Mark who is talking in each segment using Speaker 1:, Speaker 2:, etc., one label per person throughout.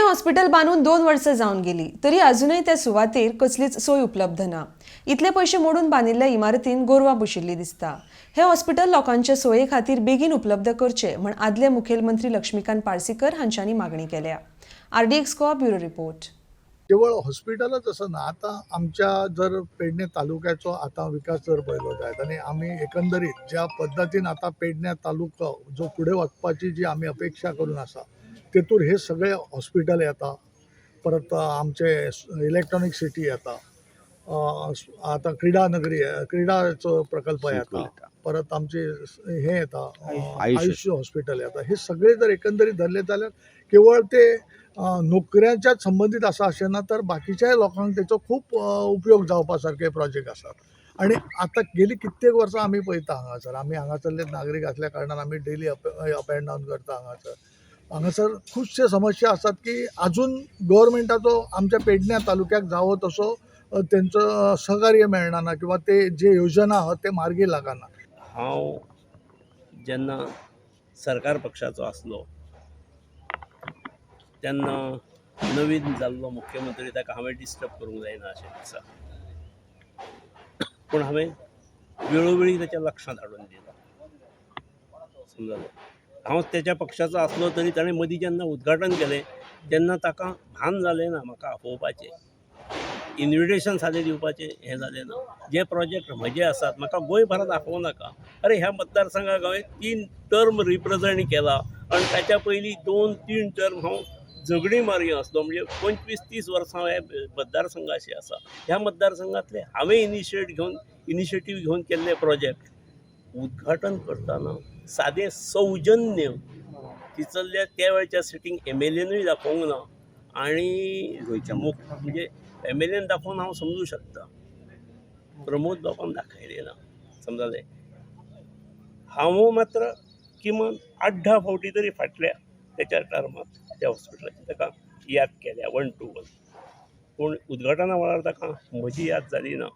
Speaker 1: Hospital बांदून 2 वर्सां जावन गेली तरी अजूनही त्या सुवातेर कसलीच सोय उपलब्ध ना. इतले पैसे मोडून बांदिल्ल्या इमारतीन गोरवां बशिल्ली दिसता. हे हॉस्पिटल लोकांच्या सोये खातीर बेगीन उपलब्ध करचे म्हण आदले मुखेलमंत्री लक्ष्मीकांत पार्सेकर हांच्यांनी मागणी केल्या. RDX को ब्युरो रिपोर्ट.
Speaker 2: केवळ हॉस्पिटलच असं ना, आता आमच्या जर पेडणे तालुक्याचो आता विकास जर पळयलो जायत आनी आमी एकंदरीत ज्या पद्दतीन आता पेडणे तालुको जो फुडें वचपाची जी आमी अपेक्षा करून आसा तेतूर हे सगळे हॉस्पिटल येता. परत आमचे इलेक्ट्रॉनिक सिटी येता. आता क्रीडा नगरी क्रीडाचो प्रकल्प येता. परत आमचे हे येता आयुष्य हॉस्पिटल येता. हे सगळे जर एकंदरीत धरले जाल्यार केवळ ते नोकऱ्यांच्याच संबंधित आसा अशें ना, तर बाकीच्याय लोकांक तेचो खूप उपयोग जावपा सारके प्रोजेक्ट आसात. आणि आता गेली कित्येक वर्सां आमी पळयता हांगासर आमी हांगासरले नागरीक असल्या कारणान आमी डेली अप एंड डावन करता हांगासर खुबशे समस्या आसात की अजून गव्हर्मेंटाचो आमच्या पेडण्या तालुक्याक जावो तसो तेंचो सहकार्य मेळना ना किंवा ते जे योजना आहात ते मार्गी लागना.
Speaker 3: हांव जेन्ना सरकार पक्षाचो आसलो तेन्ना नवीन जाल्लो मुख्यमंत्री ताका हांवें डिस्टर्ब करूंक जायना अशें दिसता. पूण हांवें वेळोवेळी ताच्या लक्षांत हाडून दिलां. समजलें. हांव तेच्या पक्षाचो आसलो तरी ताणें मदीं जेन्ना उद्घाटन केलें तेन्ना ताका भान जालें ना म्हाका आपोवपाचें. इन्विटेशन सादें दिवपाचें हें जालें ना. जे प्रोजेक्ट म्हजे आसात म्हाका गोंयभरांत आपोवं नाका. अरे ह्या मतदारसंघाक हांवें 3 टर्म रिप्रेझेंट केला आनी ताच्या पयलीं 2-3 टर्म हांव झगडी मारी आसलो. म्हणजे 25-30 वर्सां हे मतदारसंघाचे आसा. ह्या मतदारसंघातले हांवें इनिशिएटीव घेवन केल्ले प्रोजेक्ट उद्घाटन करतना सादें सौजन्य तिचल्ल्या त्या वेळच्या सिटींग MLAनूय दाखोवंक ना आनी म्हणजे MLAन दाखोवन हांव समजूं शकता. प्रमोद बाबान दाखयलें ना. समजलें. हांव मात्र किमान 8-10 फावटी तरी फाटल्या तेच्या टर्मात त्या हॉस्पिटलाची ताका याद केल्या 1 to 1. पूण उद्घाटना वेळार ताका म्हजी याद जाली ना.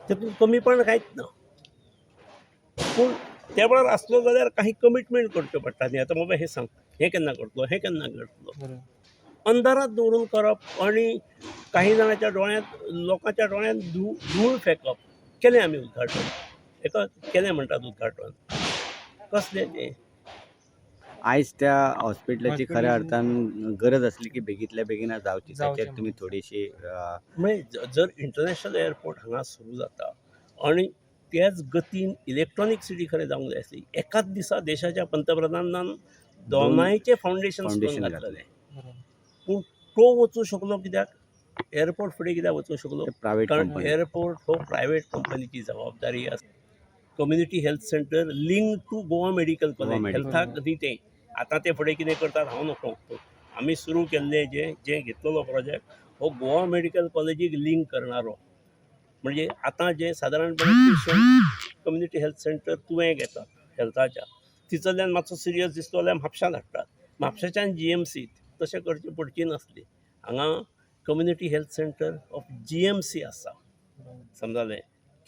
Speaker 3: तेतून कमीपण कांयच ना. पूण त्या वेळार आसलो जाल्यार काही कमिटमेंट करच्यो पडटाली. आतां बाबा हें सांग, हें केन्ना करतलो, हें केन्ना करतलो. अंधारात दवरून करप आणि काही जाणांच्या डोळ्यांत लोकांच्या डोळ्यांत धूळ फेकप. केलें आमी उद्घाटन. हेका केलें म्हणटात उद्घाटन. कसलें तें.
Speaker 4: आयज त्या हॉस्पिटलाची खऱ्या अर्थान गरज आसली की बेगींतल्या बेगीन जावची. ताचेर तुमी थोडीशी
Speaker 3: म्हणजे जर इंटरनॅशनल एअरपोर्ट हांगा सुरू जाता आणि त्याच गतीन इलेक्ट्रॉनिक सिटी खरें जावंक जाय आसली. एकाच दिसा देशाच्या पंतप्रधानान दोनांयचे फावंडेशन घातलेले. पूण तो वचूं शकलो कित्याक एअरपोर्ट फुडें कित्याक वचूं शकलो कारण एअरपोर्ट हो प्रायवेट कंपनीची जबाबदारी आसा. Community health centre link to Goa medical college हेल्थाक न्ही तें. आतां ते फुडें कितें करतात हांव नको. आमी सुरू केल्ले जे घेतलेलो प्रोजेक्ट हो गोवा मेडिकल कॉलेजीक लिंक करणारो. म्हणजे आतां जे सादारणपणे पेशंट कम्युनिटी हेल्थ सेंटर तुवें घेतात हेल्थाच्या तिचल्ल्यान मातसो सिरियस दिसलो जाल्यार म्हापशां धाडटात. म्हापशाच्यान GMCत तशें करचें पडची नासली. हांगा community health centre of GMC आसा. समजलें.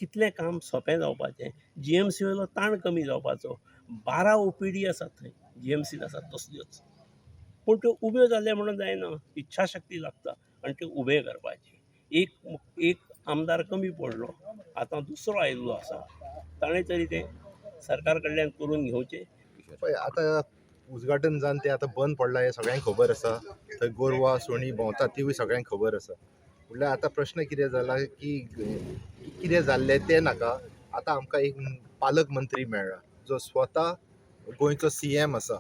Speaker 3: कितलें काम सोंपें जावपाचें. GMC वयलो ताण कमी जावपाचो. 12 OPD आसात थंय GMCत आसात तसल्योच. पूण त्यो उब्यो जाल्यो म्हणून जायना. इच्छाशक्ती लागता आनी त्यो उबे करपाची. एक आमदार कमी पडलो. आतां दुसरो आयिल्लो आसा. ताणें तरी तें सरकार कडल्यान करून घेवचें.
Speaker 5: पळय आतां उद्घाटन जावन तें आतां बंद पडलां हें सगळ्यांक खबर आसा. थंय गोरवां सुणी भोंवतात तिवूय सगळ्यांक खबर आसा. म्हणल्यार आतां प्रश्न कितें जाला की कितें जाल्लें तें नाका. आतां आमकां एक पालक मंत्री मेळ्ळा जो स्वता गोंयचो CM आसा.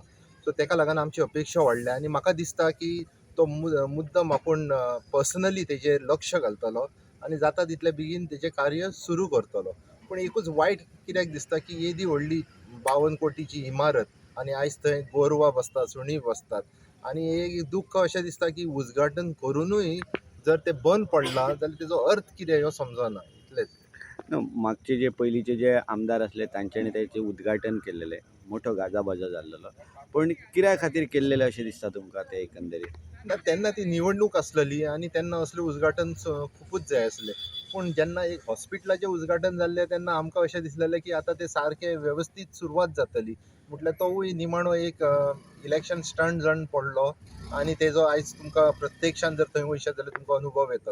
Speaker 5: सो तेका लागून आमची अपेक्षा वाडल्या आनी म्हाका दिसता की तो मुद्दम आपूण पर्सनली तेजेर लक्ष घालतलो आनी जाता तितले बेगीन तेजें कार्य सुरू करतलो. पूण एकूच वायट कित्याक दिसता की येदी व्हडली 52 कोटीची इमारत आनी आयज थंय गोरवां बसतात सुणी बसतात आनी एक दुख्ख अशें दिसता की उद्घाटन करूनय जर ते बंद पडला जाल्यार तेजो अर्थ कितें ह्यो समजना. इतलेंच.
Speaker 4: मागचे जे पयलींचे जे आमदार आसले तांच्यांनी तेचें उद्घाटन केल्लेलें. मोठो गाजाबाजा जाल्लो. पण कित्या खातीर केल्लेलें अशें दिसता तुमकां तें एकंदरीत.
Speaker 5: तेन्ना ती निवडणूक आसलेली आनी तेन्ना असलें उद्घाटन खूबच जाय आसलें. पूण जेन्ना एक हॉस्पिटलाचें उद्घाटन जाल्लें तेन्ना आमकां अशें दिसलेलें की आतां तें सारकें वेवस्थीत सुरवात जातली, म्हटल्यार तोवूय निमाणो एक इलेक्शन स्टंट जावन पडलो आनी तेजो आयज तुमकां प्रत्यक्षान जर थंय वयशात जाल्यार तुमकां अनुभव येतलो.